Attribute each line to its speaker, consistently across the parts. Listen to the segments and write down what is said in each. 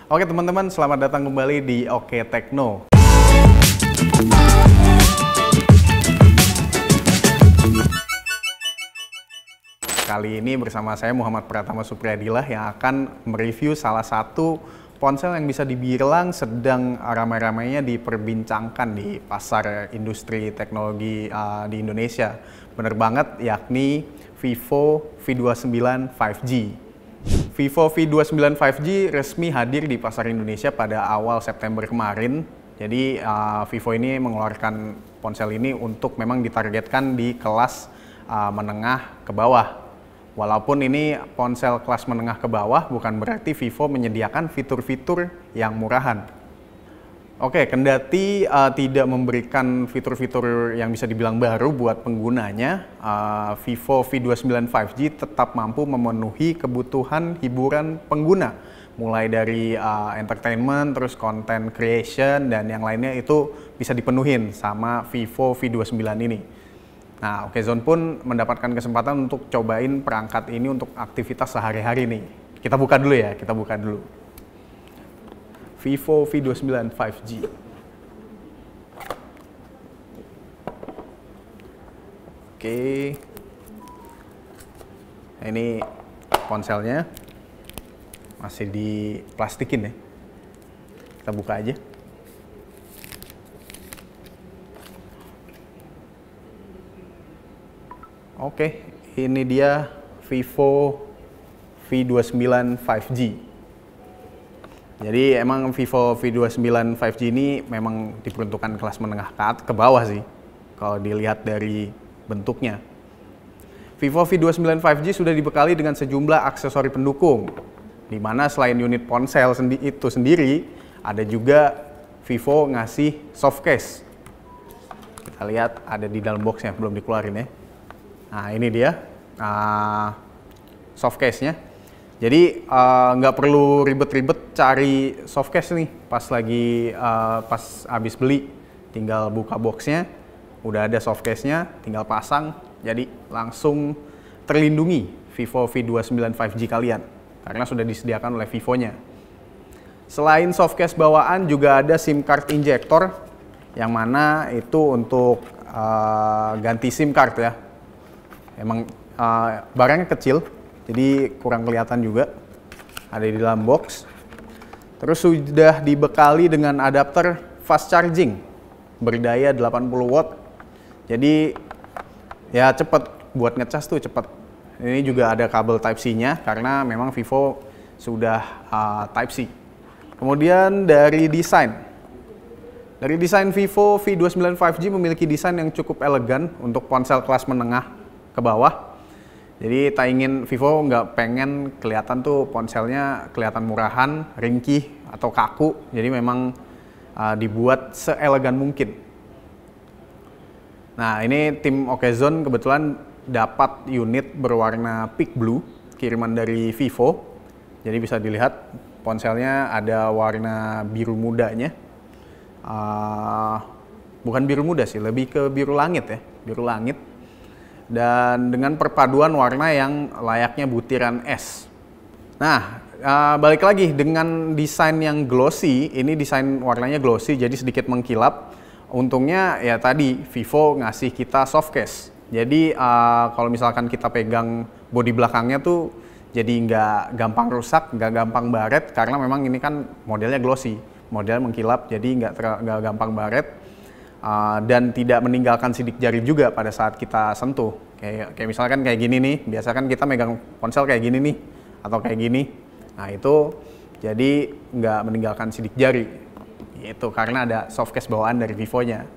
Speaker 1: Oke teman-teman, selamat datang kembali di Oke Tekno. Kali ini bersama saya Muhammad Pratama Supriyadilah yang akan mereview salah satu ponsel yang bisa dibilang sedang ramai-ramainya diperbincangkan di pasar industri teknologi di Indonesia. Bener banget, yakni Vivo V29 5G. Vivo V29 5G resmi hadir di pasar Indonesia pada awal September kemarin. Jadi Vivo ini mengeluarkan ponsel ini untuk memang ditargetkan di kelas menengah ke bawah. Walaupun ini ponsel kelas menengah ke bawah, bukan berarti Vivo menyediakan fitur-fitur yang murahan. Oke, kendati tidak memberikan fitur-fitur yang bisa dibilang baru buat penggunanya, Vivo V29 5G tetap mampu memenuhi kebutuhan hiburan pengguna. Mulai dari entertainment, terus content creation, dan yang lainnya itu bisa dipenuhin sama Vivo V29 ini. Nah, Okezone pun mendapatkan kesempatan untuk cobain perangkat ini untuk aktivitas sehari-hari nih. Kita buka dulu ya, kita buka dulu. Vivo V29 5G. Oke. Ini ponselnya masih diplastikin ya. Kita buka aja. Oke, ini dia Vivo V29 5G. Jadi emang Vivo V29 5G ini memang diperuntukkan kelas menengah ke bawah sih, kalau dilihat dari bentuknya. Vivo V29 5G sudah dibekali dengan sejumlah aksesori pendukung, di mana selain unit ponsel itu sendiri, ada juga Vivo ngasih soft case. Kita lihat ada di dalam boxnya, belum dikeluarin ya. Nah ini dia soft case-nya. Jadi nggak perlu ribet-ribet cari soft case nih pas habis beli. Tinggal buka boxnya, udah ada soft case-nya, tinggal pasang. Jadi langsung terlindungi Vivo V29 5G kalian karena sudah disediakan oleh Vivo-nya. Selain soft case bawaan juga ada SIM card injector yang mana itu untuk ganti SIM card ya. Emang barangnya kecil, jadi kurang kelihatan juga. Ada di dalam box. Terus sudah dibekali dengan adapter fast charging berdaya 80 watt. Jadi ya cepet buat ngecas tuh cepet. Ini juga ada kabel Type-C-nya karena memang Vivo sudah Type-C. Kemudian dari desain. Dari desain Vivo V29 5G memiliki desain yang cukup elegan untuk ponsel kelas menengah ke bawah. Jadi tak ingin Vivo nggak pengen kelihatan tuh ponselnya kelihatan murahan, ringkih atau kaku. Jadi memang dibuat seelegan mungkin. Nah ini tim Okezone kebetulan dapat unit berwarna peak blue kiriman dari Vivo. Jadi bisa dilihat ponselnya ada warna biru mudanya. Bukan biru muda sih, lebih ke biru langit ya, biru langit. Dan dengan perpaduan warna yang layaknya butiran es. Nah, balik lagi dengan desain yang glossy, ini desain warnanya glossy jadi sedikit mengkilap. Untungnya ya tadi Vivo ngasih kita soft case. Jadi kalau misalkan kita pegang bodi belakangnya tuh jadi nggak gampang rusak, nggak gampang baret karena memang ini kan modelnya glossy, model mengkilap jadi nggak gampang baret. Dan tidak meninggalkan sidik jari juga pada saat kita sentuh. Kayak misalkan kayak gini nih, biasa kan kita megang ponsel kayak gini nih, atau kayak gini. Nah itu jadi nggak meninggalkan sidik jari. Itu karena ada soft case bawaan dari Vivo-nya.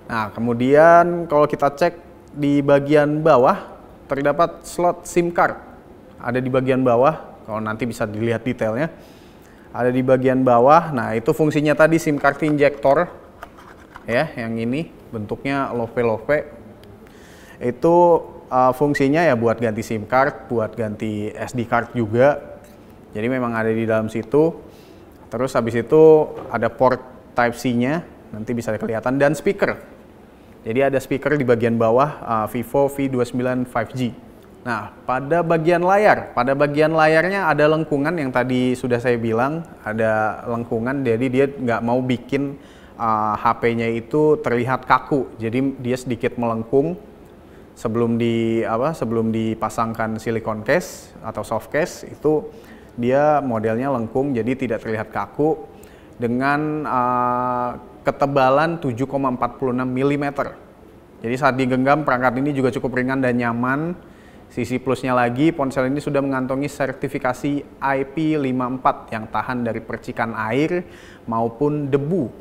Speaker 1: Nah kemudian kalau kita cek di bagian bawah, terdapat slot SIM card. Ada di bagian bawah, kalau nanti bisa dilihat detailnya. Ada di bagian bawah, nah itu fungsinya tadi SIM card injector. Ya, yang ini bentuknya lope-lope. Itu fungsinya ya buat ganti SIM card, buat ganti SD card juga. Jadi memang ada di dalam situ. Terus habis itu ada port Type-C-nya, nanti bisa kelihatan, dan speaker. Jadi ada speaker di bagian bawah Vivo V29 5G. Nah, pada bagian layarnya ada lengkungan yang tadi sudah saya bilang, ada lengkungan, jadi dia nggak mau bikin HP-nya itu terlihat kaku, jadi dia sedikit melengkung sebelum dipasangkan silicone case atau soft case, itu dia modelnya lengkung, jadi tidak terlihat kaku dengan ketebalan 7,46 mm. Jadi saat digenggam perangkat ini juga cukup ringan dan nyaman. Sisi plusnya lagi, ponsel ini sudah mengantongi sertifikasi IP54 yang tahan dari percikan air maupun debu.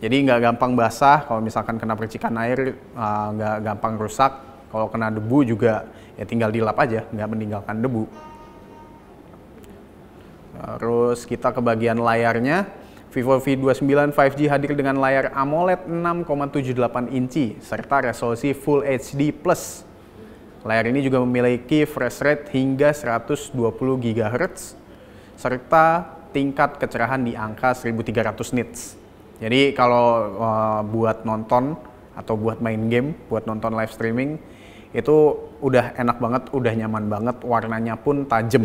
Speaker 1: Jadi nggak gampang basah, kalau misalkan kena percikan air nggak gampang rusak. Kalau kena debu juga ya tinggal dilap aja, nggak meninggalkan debu. Terus kita ke bagian layarnya. Vivo V29 5G hadir dengan layar AMOLED 6,78 inci serta resolusi Full HD+. Layar ini juga memiliki refresh rate hingga 120 GHz serta tingkat kecerahan di angka 1300 nits. Jadi kalau buat nonton atau buat main game, buat nonton live streaming itu udah enak banget, udah nyaman banget, warnanya pun tajam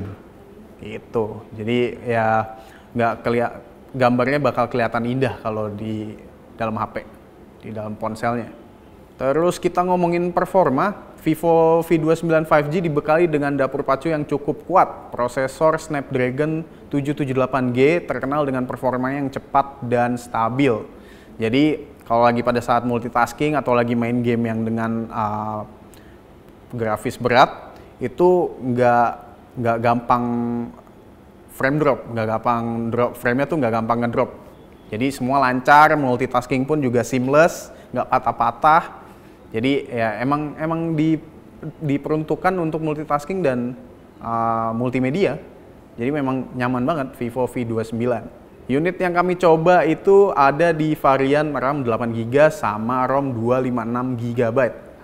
Speaker 1: gitu. Jadi ya gambarnya bakal kelihatan indah kalau di dalam HP, di dalam ponselnya. Terus kita ngomongin performa. Vivo V29 5G dibekali dengan dapur pacu yang cukup kuat. Prosesor Snapdragon 778G terkenal dengan performanya yang cepat dan stabil. Jadi kalau lagi pada saat multitasking atau lagi main game yang dengan grafis berat, itu nggak gampang frame drop, nggak gampang drop frame-nya tuh nggak gampang ngedrop. Jadi semua lancar, multitasking pun juga seamless, nggak patah-patah. Jadi ya emang diperuntukkan untuk multitasking dan multimedia. Jadi memang nyaman banget Vivo V29. Unit yang kami coba itu ada di varian RAM 8GB sama ROM 256GB.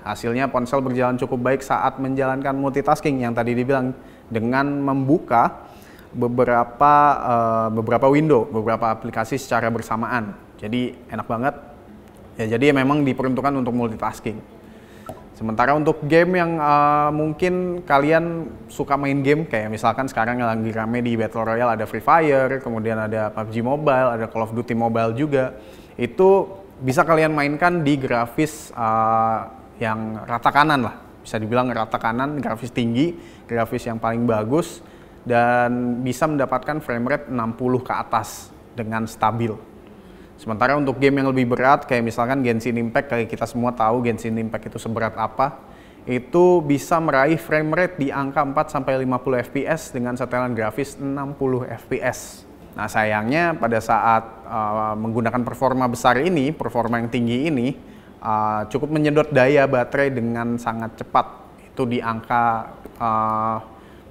Speaker 1: Hasilnya ponsel berjalan cukup baik saat menjalankan multitasking yang tadi dibilang dengan membuka beberapa window, beberapa aplikasi secara bersamaan. Jadi enak banget. Ya, jadi memang diperuntukkan untuk multitasking. Sementara untuk game yang mungkin kalian suka main game, kayak misalkan sekarang yang lagi rame di Battle Royale ada Free Fire, kemudian ada PUBG Mobile, ada Call of Duty Mobile juga. Itu bisa kalian mainkan di grafis yang rata kanan lah. Bisa dibilang rata kanan, grafis tinggi, grafis yang paling bagus, dan bisa mendapatkan frame rate 60 ke atas dengan stabil. Sementara untuk game yang lebih berat, kayak misalkan Genshin Impact, kayak kita semua tahu Genshin Impact itu seberat apa, itu bisa meraih frame rate di angka 4-50 fps dengan setelan grafis 60 fps. Nah sayangnya pada saat menggunakan performa besar ini, performa yang tinggi ini, cukup menyedot daya baterai dengan sangat cepat. Itu di angka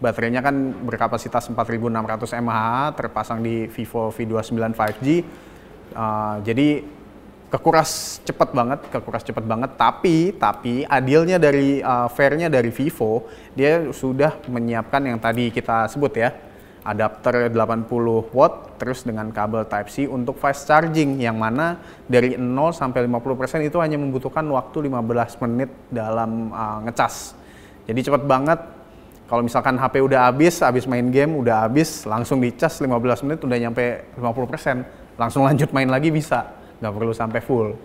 Speaker 1: baterainya kan berkapasitas 4600 mAh, terpasang di Vivo V29 5G. Jadi kekuras cepat banget, tapi adilnya dari fairnya dari Vivo, dia sudah menyiapkan yang tadi kita sebut ya, adapter 80 watt terus dengan kabel Type-C untuk fast charging, yang mana dari 0 sampai 50% itu hanya membutuhkan waktu 15 menit dalam ngecas. Jadi cepat banget. Kalau misalkan HP udah habis main game udah habis, langsung dicas 15 menit udah nyampe 50%. Langsung lanjut main lagi bisa, nggak perlu sampai full.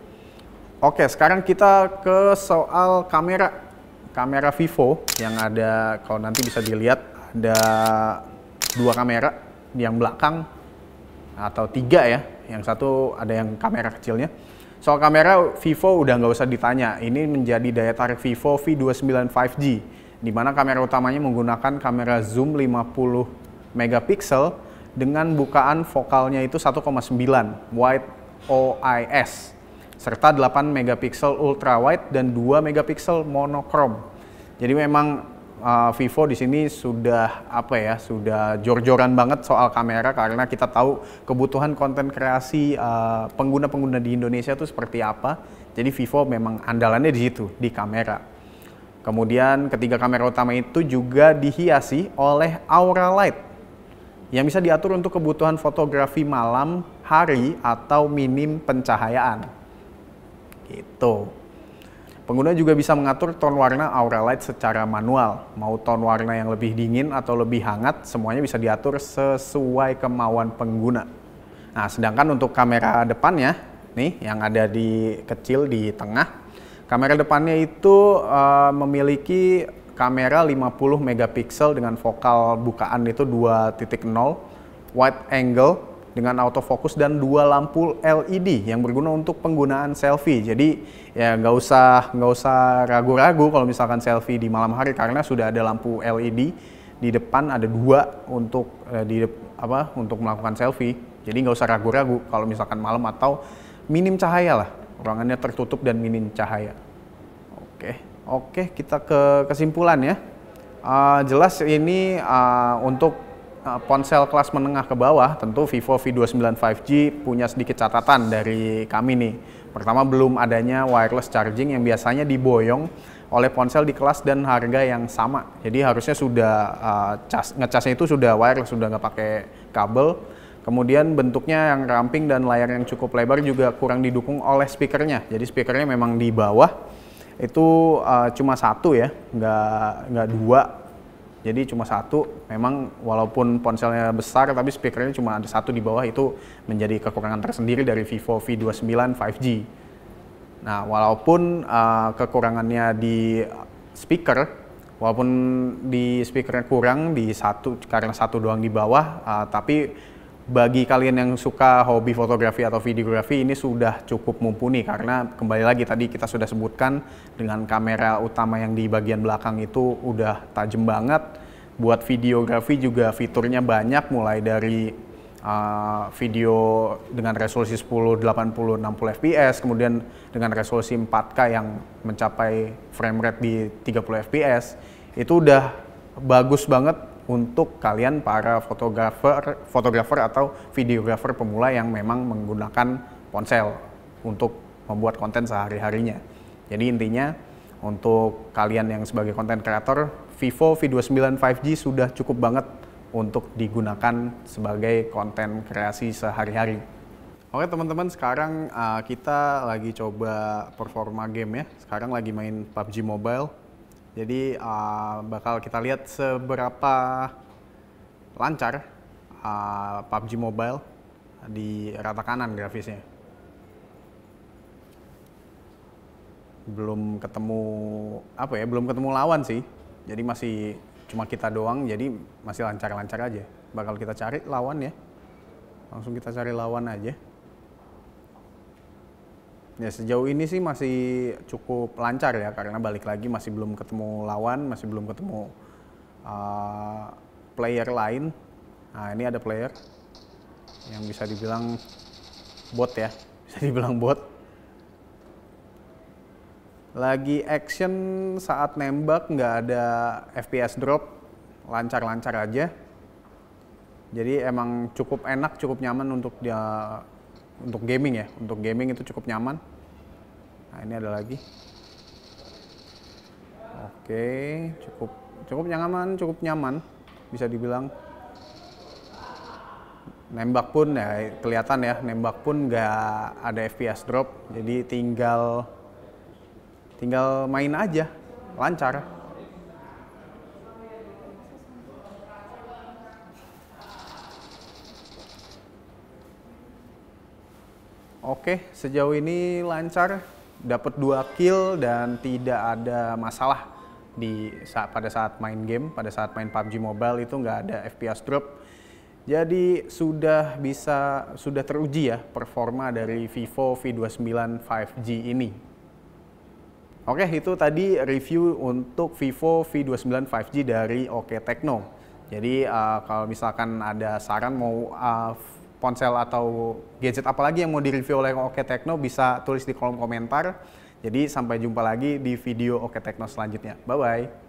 Speaker 1: Oke, sekarang kita ke soal kamera Vivo yang ada, kalau nanti bisa dilihat ada 2 kamera yang belakang atau 3 ya, yang satu ada yang kamera kecilnya. Soal kamera Vivo udah nggak usah ditanya, ini menjadi daya tarik Vivo V29 5G, di mana kamera utamanya menggunakan kamera zoom 50 megapiksel dengan bukaan fokalnya itu 1,9 wide OIS serta 8 megapiksel ultra wide dan 2 megapiksel monokrom. Jadi memang Vivo di sini sudah sudah jor-joran banget soal kamera, karena kita tahu kebutuhan konten kreasi pengguna-pengguna di Indonesia itu seperti apa. Jadi Vivo memang andalannya di situ, di kamera. Kemudian ketiga kamera utama itu juga dihiasi oleh Aura Light yang bisa diatur untuk kebutuhan fotografi malam, hari, atau minim pencahayaan. Gitu. Pengguna juga bisa mengatur tone warna Aura Light secara manual. Mau tone warna yang lebih dingin atau lebih hangat, semuanya bisa diatur sesuai kemauan pengguna. Nah, sedangkan untuk kamera depannya, nih yang ada di kecil di tengah, kamera depannya itu memiliki kamera 50 megapiksel dengan fokal bukaan itu 2.0, wide angle dengan autofocus dan 2 lampu LED yang berguna untuk penggunaan selfie. Jadi ya nggak usah ragu-ragu kalau misalkan selfie di malam hari, karena sudah ada lampu LED di depan, ada 2 untuk untuk melakukan selfie. Jadi nggak usah ragu-ragu kalau misalkan malam atau minim cahaya lah, ruangannya tertutup dan minim cahaya. Oke, kita ke kesimpulan ya. Jelas ini untuk ponsel kelas menengah ke bawah, tentu Vivo V29 5G punya sedikit catatan dari kami nih. Pertama, belum adanya wireless charging yang biasanya diboyong oleh ponsel di kelas dan harga yang sama. Jadi harusnya sudah ngecasnya itu sudah wireless, sudah nggak pakai kabel. Kemudian bentuknya yang ramping dan layar yang cukup lebar juga kurang didukung oleh speakernya. Jadi speakernya memang di bawah itu cuma 1 ya, nggak 2. Jadi cuma 1, memang walaupun ponselnya besar tapi speakernya cuma ada 1 di bawah, itu menjadi kekurangan tersendiri dari Vivo V29 5G. Nah, walaupun kekurangannya di speaker, walaupun di speakernya kurang di 1 karena 1 doang di bawah, tapi bagi kalian yang suka hobi fotografi atau videografi ini sudah cukup mumpuni, karena kembali lagi tadi kita sudah sebutkan dengan kamera utama yang di bagian belakang itu udah tajam banget. Buat videografi juga fiturnya banyak, mulai dari video dengan resolusi 1080 60 fps, kemudian dengan resolusi 4K yang mencapai frame rate di 30 fps. Itu udah bagus banget untuk kalian para fotografer atau videografer pemula yang memang menggunakan ponsel untuk membuat konten sehari-harinya. Jadi intinya untuk kalian yang sebagai konten kreator, Vivo V29 5G sudah cukup banget untuk digunakan sebagai konten kreasi sehari-hari. Oke teman-teman, sekarang kita lagi coba performa game ya. Sekarang lagi main PUBG Mobile. Jadi bakal kita lihat seberapa lancar PUBG Mobile di rata kanan grafisnya. Belum ketemu lawan sih. Jadi masih cuma kita doang, jadi masih lancar-lancar aja. Bakal kita cari lawan ya. Langsung kita cari lawan aja. Ya sejauh ini sih masih cukup lancar ya, karena balik lagi masih belum ketemu lawan, masih belum ketemu player lain. Nah ini ada player yang bisa dibilang bot ya, bisa dibilang bot. Lagi action saat nembak, nggak ada FPS drop, lancar-lancar aja. Jadi emang cukup enak, cukup nyaman untuk gaming ya, untuk gaming itu cukup nyaman. Nah ini ada lagi. Oke, cukup nyaman, bisa dibilang. Nembak pun ya kelihatan ya, nembak pun nggak ada FPS drop, jadi tinggal main aja, lancar. Oke, sejauh ini lancar, dapat 2 kill dan tidak ada masalah pada saat main game, pada saat main PUBG Mobile itu nggak ada FPS drop. Jadi sudah teruji ya performa dari Vivo V29 5G ini. Oke, itu tadi review untuk Vivo V29 5G dari OK Tekno. Jadi kalau misalkan ada saran mau ponsel atau gadget apalagi yang mau direview oleh OK Tekno, bisa tulis di kolom komentar. Jadi sampai jumpa lagi di video OK Tekno selanjutnya. Bye-bye.